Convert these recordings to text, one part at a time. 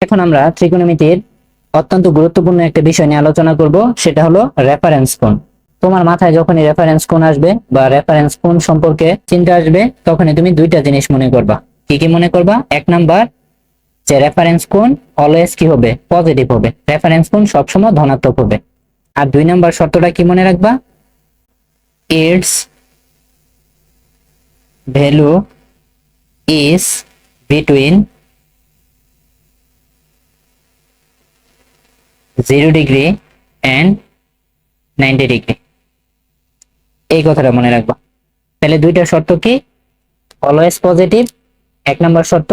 এখন আমরা ত্রিকোণমিতির অত্যন্ত গুরুত্বপূর্ণ একটা বিষয় নিয়ে আলোচনা করব, সেটা হলো রেফারেন্স কোণ। তোমার মাথায় যখনই রেফারেন্স কোণ আসবে বা রেফারেন্স কোণ সম্পর্কে চিন্তা আসবে, তখনই তুমি দুইটা জিনিস মনে করবা। কি কি মনে করবা? এক নাম্বার, যে রেফারেন্স কোণ অলওয়েজ কি হবে? পজিটিভ হবে। রেফারেন্স কোণ সবসময় ধনাত্মক হবে। আর দুই নাম্বার শর্তটা কি মনে রাখবা? Its value is between 0 degree and 90 degree. এই কথাটা মনে রাখবা। তাহলে দুইটা শর্ত কি? Always positive. এক নম্বর শর্ত,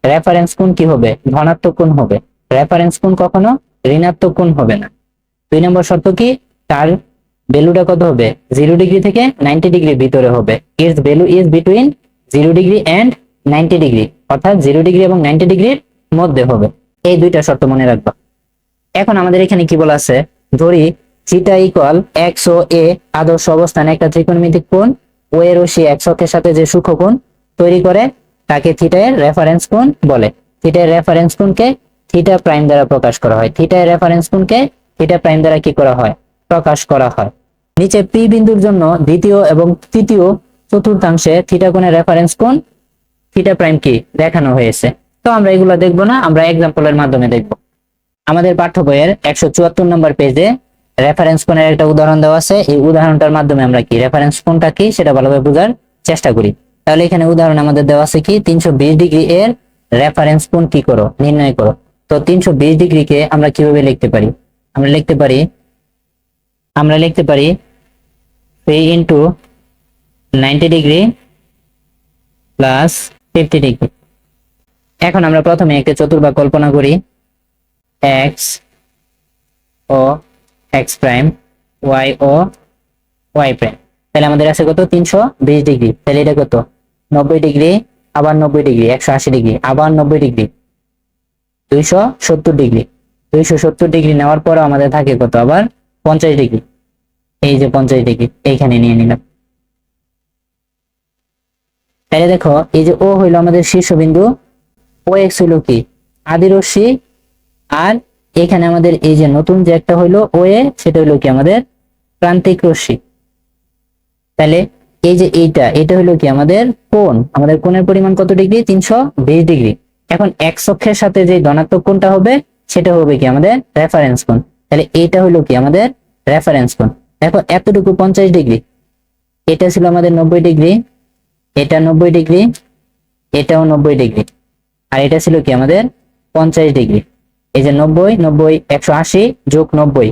রেফারেন্স কোণ কি হবে? ধনাত্মক কোণ হবে। রেফারেন্স কোণ কখনো ঋণাত্মক কোণ হবে না। দুই নম্বর শর্ত কি? তার ভ্যালুটা কত হবে? 0 ডিগ্রি থেকে 90 ডিগ্রির ভিতরে হবে। Its value is between 0 degree and 90 degree, অর্থাৎ 0 ডিগ্রি এবং 90 ডিগ্রির মধ্যে হবে। এই দুইটা শর্ত মনে রাখবা। এখন আমাদের এখানে কি বলা আছে? ধরি থিটা ইকুয়াল এক্স ও এ আদর্শ অবস্থানে একটা ত্রিকোণমিতিক কোণ ও এর রশ্মি এক্স অক্ষের সাথে যে সূক্ষ্মকোণ তৈরি করে তাকে থিটা এর রেফারেন্স কোণ বলে। থিটা এর রেফারেন্স কোণকে থিটা প্রাইম দ্বারা প্রকাশ করা হয়। থিটা এর রেফারেন্স কোণকে থিটা প্রাইম দ্বারা কি করা হয়? প্রকাশ করা হয়। নিচে পি বিন্দুর জন্য দ্বিতীয় এবং তৃতীয় চতুর্থাংশে থিটা কোণের রেফারেন্স কোণ থিটা প্রাইম কি দেখানো হয়েছে। তো আমরা এগুলো দেখবো না, আমরা এক্সাম্পলের মাধ্যমে দেখবো। আমাদের পাঠ্য বইয়ের 174 নম্বর পেজে রেফারেন্স কোণের একটা উদাহরণ দেওয়া আছে। এই উদাহরণটার মাধ্যমে আমরা কি রেফারেন্স কোণটা কি সেটা ভালোভাবে বোঝার চেষ্টা করি। তাহলে এখানে উদাহরণ আমাদের দেওয়া আছে কি 320 ডিগ্রি এর রেফারেন্স কোণ কি করো? নির্ণয় করো। তো 320 ডিগ্রিকে আমরা কিভাবে লিখতে পারি? আমরা লিখতে পারি 3 ইনটু 90 ডিগ্রি প্লাস 50 ডিগ্রি। এখন আমরা প্রথমে একটা চতুর্ভাগ কল্পনা করি। x ও x প্রাইম, y ও y প্রাইম। তাহলে আমাদের আছে কত? 320 ডিগ্রি। তাহলে এটা কত? 90 ডিগ্রি, আবার 90 ডিগ্রি, 180 ডিগ্রি, আবার 90 ডিগ্রি, 270 ডিগ্রি। 270 ডিগ্রি নেওয়ার পর আমাদের থাকে কত? আবার 50 ডিগ্রি। এই যে 50 ডিগ্রি এইখানে নিয়ে নিলাম। তাহলে দেখো, এই যে ও হইলো আমাদের শীর্ষবিন্দু, ও এক্স হইলো কি? আদি রশ্মি, আর এখানে আমাদের এই যে নতুন যে একটা হইলো ও এ, সেটা হইলো কি? আমাদের প্রান্তিক রশ্মি। তাহলে এই যে এটা হইলো কি? আমাদের কোণ। আমাদের কোণের পরিমাণ কত ডিগ্রি? 320 ডিগ্রি। এখন এক্স অক্ষের সাথে যে ধনাত্মক কোণটা হবে সেটা হবে কি? আমাদের রেফারেন্স কোণ। তাহলে এটা হইলো কি? আমাদের রেফারেন্স কোণ। দেখো এতটুকু 50 ডিগ্রি, এটা ছিল আমাদের 90 ডিগ্রি, এটা 90 ডিগ্রি, এটাও 90 ডিগ্রি, আর এটা ছিল কি? আমাদের 50 ডিগ্রি। এই যে 90 90 180 যোগ 90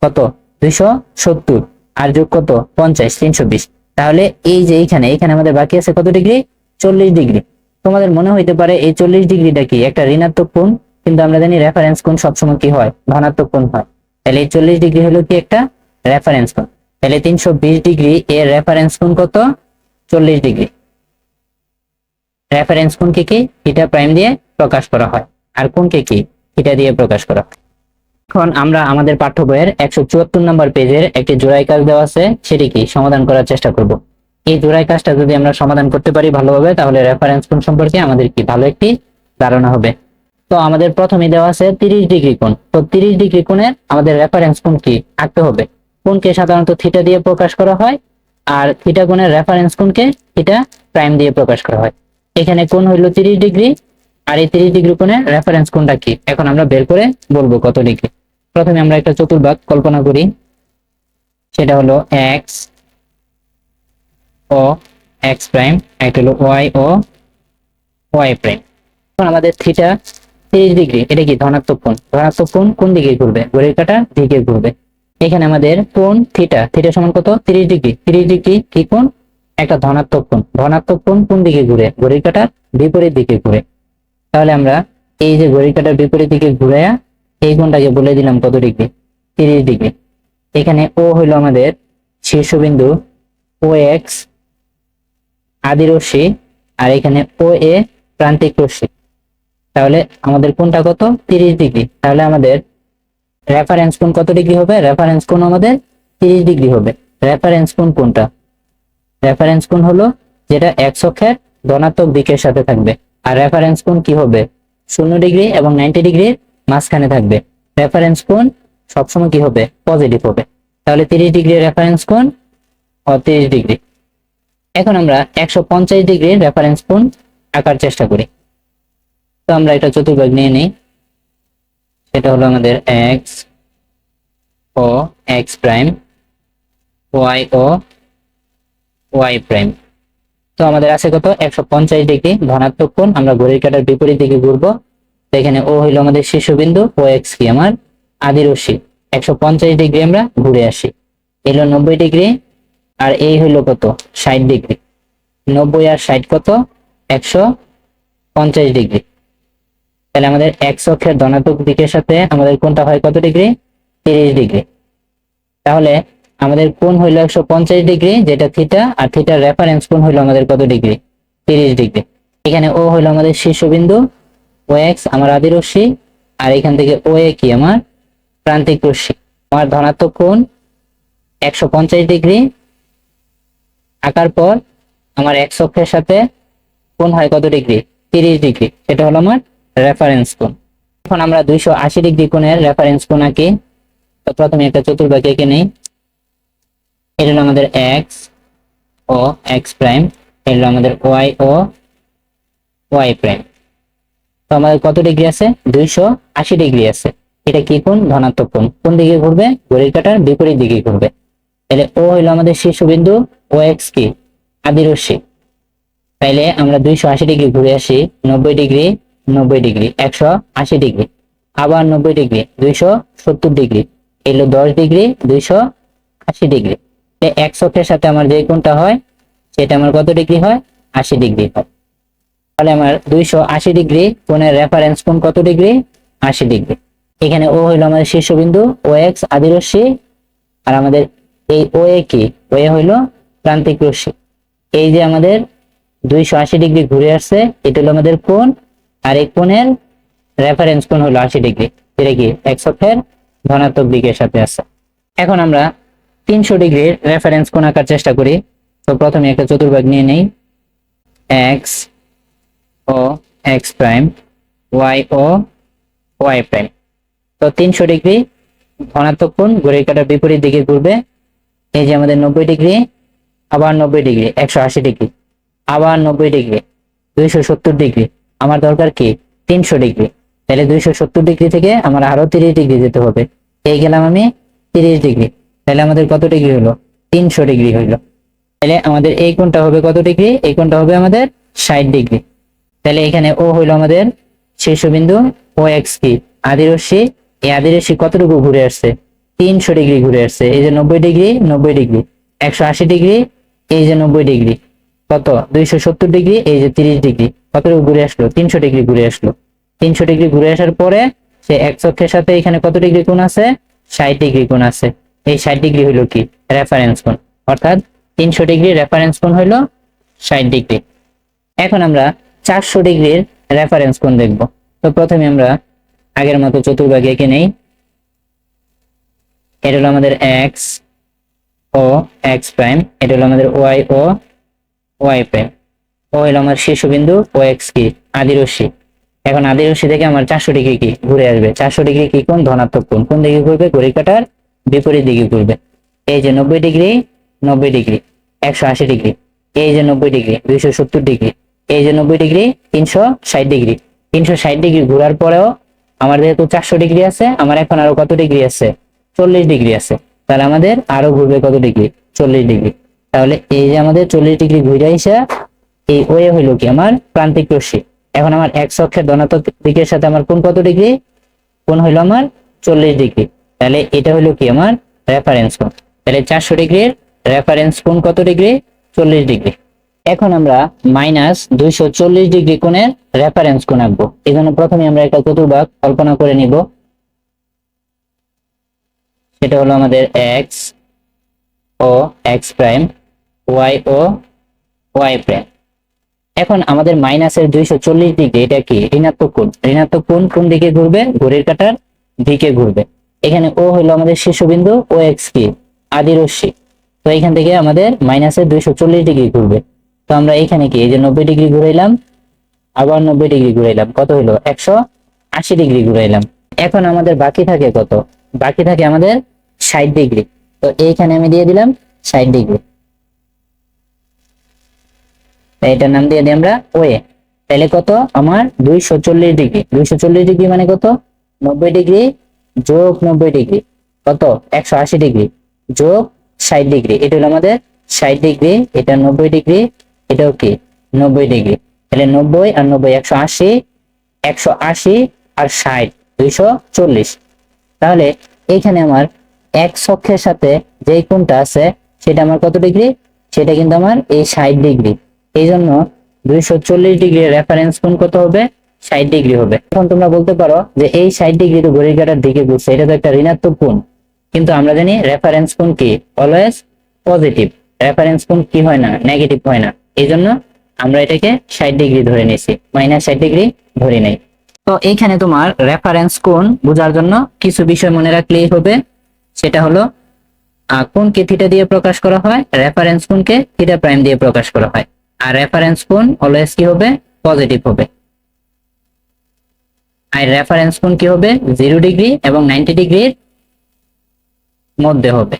কত? 270, আর যোগ কত? 50, 320। তাহলে এই যে এখানে আমাদের বাকি আছে কত ডিগ্রি? 40 ডিগ্রি। তোমাদের মনে হইতে পারে এই 40 ডিগ্রিটা কি একটা ঋণাত্মক কোণ, কিন্তু আমরা জানি রেফারেন্স কোণ সবসময় কি হয়? ধনাত্মক কোণ হয়। তাহলে এই 40 ডিগ্রি হলো কি? একটা রেফারেন্স কোণ। তাহলে 320 ডিগ্রি এর রেফারেন্স কোণ কত? 40 ডিগ্রি। রেফারেন্স কোণকে কি থিটা প্রাইম দিয়ে প্রকাশ করা হয়, আর কোণকে কি থিটা দিয়ে প্রকাশ করা হয়। এখন আমরা আমাদের পাঠ্য বইয়ের 174 নম্বর পেজের একটি জোড়াই কাজ দেওয়া আছে, সেটি কি সমাধান করার চেষ্টা করব। এই জোড়াই কাজটা যদি আমরা সমাধান করতে পারি ভালোভাবে, তাহলে রেফারেন্স কোণ সম্পর্কে আমাদের কি ভালো একটি ধারণা হবে। তো আমাদের প্রথমে দেওয়া আছে 30 ডিগ্রি কোণ। তো 30 ডিগ্রি কোণের আমাদের রেফারেন্স কোণ কি আঁকতে হবে। কোণকে সাধারণত থিটা দিয়ে প্রকাশ করা হয়, আর থিটা কোণের রেফারেন্স কোণকে থিটা প্রাইম দিয়ে প্রকাশ করা হয়। এখানে কোণ হইলো 30 ডিগ্রি, আর এই 30 ডিগ্রি কোণের রেফারেন্স কোণটা কি এখন আমরা বের করে বলবো কত ডিগ্রি। প্রথমে আমরা একটা চতুর্ভাগ কল্পনা করি, সেটা হলো এক্স ও এক্স প্রাইম, একটা হলো ওয়াই ও ওয়াই প্রাইম। এখন আমাদের থিটা 30 ডিগ্রি, এটা কি ধনাত্মক কোণ। ধনাত্মক কোণ কোন দিকে ঘুরবে? ঘড়ির কাঁটার দিকে ঘুরবে। এখানে আমাদের কোণ থিটা সমান কত? 30 ডিগ্রি। 30 ডিগ্রি কি কোণ? একটা ধনাত্মক কোণ। ধনাত্মক কোণ কোন দিকে ঘুরে? ঘড়ির কাঁটার বিপরীত দিকে ঘুরে। তাহলে আমরা এই যে ঘড়ির কাঁটার বিপরীত দিকে ঘুরাইয়া এই কোণটাকে বলে দিলাম কত ডিগ্রি? 30 ডিগ্রি। এখানে ও হইলো আমাদের শীর্ষবিন্দু, ও এক্স আদি রশ্মি, আর এখানে ও এ প্রান্তিক রশ্মি। তাহলে আমাদের কোণটা কত? 30 ডিগ্রি। তাহলে আমাদের রেফারেন্স কোণ কত ডিগ্রি হবে? রেফারেন্স কোণ আমাদের 30 ডিগ্রি হবে। রেফারেন্স কোণ কোনটা? রেফারেন্স কোণ হলো যেটা এক্স অক্ষের ধনাত্মক দিকের সাথে থাকবে। আর রেফারেন্স কোণ কি হবে? 0 ডিগ্রি এবং 90 ডিগ্রির মাঝখানে থাকবে। রেফারেন্স কোণ সবসময় কি হবে? পজিটিভ হবে। তাহলে 30 ডিগ্রি রেফারেন্স কোণ ও 30 ডিগ্রি। এখন আমরা 150 ডিগ্রির রেফারেন্স কোণ আঁকার চেষ্টা করি। তো আমরা একটা চতুর্ভাগ নিয়ে নিই, সেটা হলো আমাদের এক্স ও এক্স প্রাইম, ওয়াই ও ওয়াই প্রাইম। তো আমাদের আছে কত? 150 ডিগ্রি ধনাত্মক কোণ। আমরা ঘড়ির কাঁটার বিপরীত দিকে ঘুরবো। তো এখানে ও হইলো আমাদের শীর্ষবিন্দু, ও এক্স কি আমার আদি রশ্মি। 150 ডিগ্রি আমরা ঘুরে আসি, এলো 90 ডিগ্রি, আর এই হইলো কত? 60 ডিগ্রি। 90 আর 60 কত? 150 ডিগ্রি। তাহলে আমাদের এক্স অক্ষের ধনাত্মক দিকের সাথে আমাদের কোণটা হয় কত ডিগ্রি? 30 ডিগ্রি। তাহলে আমাদের কোণ হইলো 150 ডিগ্রি, যেটা থিটা, আর থিটার রেফারেন্স কোণ হইলো আমাদের কত ডিগ্রি? 30 ডিগ্রি। এখানে ও হইলো আমাদের শীর্ষবিন্দু, ও এক্স আমার আদি রশ্মি, আর এখান থেকে ও এ কি আমার প্রান্তিক রশ্মি। আমার ধনাত্মক কোণ 150 ডিগ্রি আঁকার পর আমার এক্স অক্ষের সাথে কোণ হয় কত ডিগ্রি? 30 ডিগ্রি। সেটা হলো আমার রেফারেন্স কোণ। এখন আমরা 280 ডিগ্রি কোণের রেফারেন্স কোণ আঁকি। তো প্রথমে একটা চতুর্ভাগ এঁকে নেই। এটা হলো আমাদের এক্স ও এক্স প্রাইম, এটা হলো আমাদের ওয়াই ও ওয়াই প্রাইম। তো আমাদের কত ডিগ্রি আছে? 280 ডিগ্রি আছে। এটা কি কোণ? ধনাত্মক কোণ। কোন দিকে ঘুরবে? ঘড়ির কাঁটার বিপরীত দিকে ঘুরবে। তাহলে ও হইলো আমাদের শীর্ষবিন্দু, ও এক্স কি আদি রশ্মি। তাইলে আমরা 280 ডিগ্রি ঘুরে আসি, 90 ডিগ্রি, 90 ডিগ্রি, 180 ডিগ্রি, আবার 90 ডিগ্রি, 270 ডিগ্রি, এলো 10 ডিগ্রি, 280 ডিগ্রি। এক্স অক্ষের সাথে আমার যে কোণটা হয় সেটা আমার কত ডিগ্রি হয়? 80 ডিগ্রি হয়। তাহলে আমার 280 ডিগ্রি কোণের রেফারেন্স কোণ কত ডিগ্রি? 80 ডিগ্রি। এখানে ও হইলো আমাদের শীর্ষবিন্দু, ও এক্স আদি রশ্মি, আর আমাদের এই ও এ কি? ও এ হইলো প্রান্তিক রশ্মি। এই যে আমাদের 280 ডিগ্রি ঘুরে আসছে, এটা হলো আমাদের কোণ, আর এই কোণের রেফারেন্স কোণ হলো 80 ডিগ্রি, এটা কি এক্স অক্ষের ধনাত্মক দিকের সাথে আছে। এখন আমরা 300 ডিগ্রির রেফারেন্স কোণ আঁকার চেষ্টা করি। তো প্রথমে একটা চতুর্ভাগ নিয়ে নেই, এক্স ও এক্স প্রাইম, ওয়াই ও ওয়াই প্রাইম। তো 300 ডিগ্রি ধনাত্মক কোণ ঘড়ির কাঁটার বিপরীত দিকে ঘুরবে। এই যে আমাদের 90 ডিগ্রি, আবার 90 ডিগ্রি, 180 ডিগ্রি, আবার 90 ডিগ্রি, 270 ডিগ্রি। আমার দরকার কি? 300 ডিগ্রি। তাহলে 270 ডিগ্রি থেকে আমার আরো 30 ডিগ্রি যেতে হবে। এই গেলাম আমি 30 ডিগ্রি। তাহলে আমাদের কত ডিগ্রি হলো? 300 ডিগ্রি হইলো। তাহলে আমাদের এই কোণটা হবে কত ডিগ্রি? এই কোণটা হবে আমাদের 60 ডিগ্রি। তাহলে এখানে ও হইলো আমাদের শীর্ষবিন্দু, ও এক্স কি আদি রশ্মি। এই আদি রশ্মি কতটুকু ঘুরে আসছে? 300 ডিগ্রি ঘুরে আসছে। এই যে 90 ডিগ্রি, 90 ডিগ্রি, 180 ডিগ্রি, এই যে 90 ডিগ্রি, কত? 270 ডিগ্রি, এই যে 30 ডিগ্রি, কতটুকু ঘুরে আসলো? 300 ডিগ্রি ঘুরে আসলো। 300 ডিগ্রি ঘুরে আসার পরে সে এক্স অক্ষের সাথে এখানে কত ডিগ্রি কোণ আছে? 60 ডিগ্রি কোণ আছে। এই 60 ডিগ্রি হলো কি? রেফারেন্স কোণ। অর্থাৎ 300 ডিগ্রি রেফারেন্স কোণ হলো 60 ডিগ্রি। এখন আমরা 400 ডিগ্রির রেফারেন্স কোণ দেখব। তো প্রথমে আমরা আগের মতো চতুর্ভাগ এঁকে নেই। এটা হলো আমাদের এক্স ও এক্স প্রাইম, এটা হলো আমাদের ওয়াই ও ওয়াই প্রাইম। ও হলো আমার শীর্ষবিন্দু, ও এক্স কি আদি রশ্মি। এখন আদি রশ্মি থেকে আমার 400 ডিগ্রি কি ঘুরে আসবে। 400 ডিগ্রি কি কোণ? ধনাত্মক কোণ। কোন দিকে ঘুরবে? ঘড়ির কাঁটার বিপরীত দিকে ঘুরবে। এই যে 90 ডিগ্রি, 90 ডিগ্রি, 180 ডিগ্রি, এই যে 90 ডিগ্রি, 270 ডিগ্রি, এই যে 90 ডিগ্রি, 360 ডিগ্রি। 360 ডিগ্রি ঘোরার পরেও আমার যেহেতু 400 ডিগ্রি আছে, আমার এখন আরো কত ডিগ্রি আছে? 40 ডিগ্রি আছে। তাহলে আমাদের আরো ঘুরবে কত ডিগ্রি? 40 ডিগ্রি। তাহলে এই যে আমাদের 40 ডিগ্রি ঘুরে আইসা এই ওয়ে হইলো কি আমার প্রান্তিক রশ্মি। এখন আমার এক্স অক্ষের ধনাত্মক দিকের সাথে আমার কোণ কত ডিগ্রি? কোণ হইলো আমার 40 ডিগ্রি। তাহলে এটা হইলো কি আমার রেফারেন্স কোণ। তাহলে 400 ডিগ্রির রেফারেন্স কোণ কত ডিগ্রি? 40 ডিগ্রি। এখন আমরা -240 ডিগ্রি কোণের রেফারেন্স কোণ আঁকবো। এই জন্য প্রথমে আমরা একটা চতুর্ভাগ কল্পনা করে নিব। সেটা হলো আমাদের এক্স ও এক্স প্রাইম, ওয়াই ও ওয়াই প্রাইম। এখন আমাদের মাইনাসের 240 ডিগ্রি, এটা কি ঋণাত্মক কোণ। ঋণাত্মক কোণ কোন দিকে ঘুরবে? ঘড়ির কাঁটার দিকে ঘুরবে। এখানে ও হলো আমাদের শীর্ষবিন্দু, ও এক্স কি আদি রশ্মি। তো এখান থেকে আমাদের -240 ডিগ্রি ঘুরবে। তো আমরা এখানে কি এই যে 90 ডিগ্রি ঘুরাইলাম, আবার 90 ডিগ্রি ঘুরাইলাম, কত হলো 180 ডিগ্রি ঘুরাইলাম। এখন আমাদের বাকি থাকে কত? বাকি থাকে আমাদের 60 ডিগ্রি। তো এইখানে আমি দিয়ে দিলাম 60 ডিগ্রি, এটার নাম দিয়ে দিই আমরা ওয়ে। তাহলে কত আমার 240 ডিগ্রি। 240 ডিগ্রি মানে কত? 90 ডিগ্রি যোগ 90 ডিগ্রি, কত 180 ডিগ্রি যোগ 60 ডিগ্রি, এটা হলো আমাদের 60 ডিগ্রি। এটা 90 ডিগ্রি, এটাও কি 90 ডিগ্রি। তাহলে 90 আর 90 180, 180 আর 60 240। তাহলে এইখানে আমার এক অক্ষের সাথে যে কোণটা আছে সেটা আমার কত ডিগ্রি? সেটা কিন্তু আমার এই 60 ডিগ্রি। এই জন্য 240 ডিগ্রি রেফারেন্স কোণ কত হবে? 60 ডিগ্রি হবে। এখন তোমরা বলতে পারো যে এই 60 ডিগ্রি তো ঘড়ির কাঁটার দিকে ঘুরছে, এটা তো একটা ঋণাত্মক কোণ। কিন্তু আমরা জানি রেফারেন্স কোণ কি অলওয়েজ পজিটিভ, রেফারেন্স কোণ কি হয় না, নেগেটিভ হয় না। এই জন্য আমরা এটাকে 60 ডিগ্রি ধরে নিয়েছি, -60 ডিগ্রি ধরে নেই। তো এইখানে তোমার রেফারেন্স কোণ বোঝার জন্য কিছু বিষয় মনে রাখলেই হবে। সেটা হলো কোণকে থিটা দিয়ে প্রকাশ করা হয়, রেফারেন্স কোণকে থিটা প্রাইম দিয়ে প্রকাশ করা হয়। আর রেফারেন্স কোণ অলওয়েজ কি হবে? পজিটিভ হবে। আর রেফারেন্স কোণ কি হবে? 0 ডিগ্রি এবং 90 ডিগ্রির মধ্যে হবে।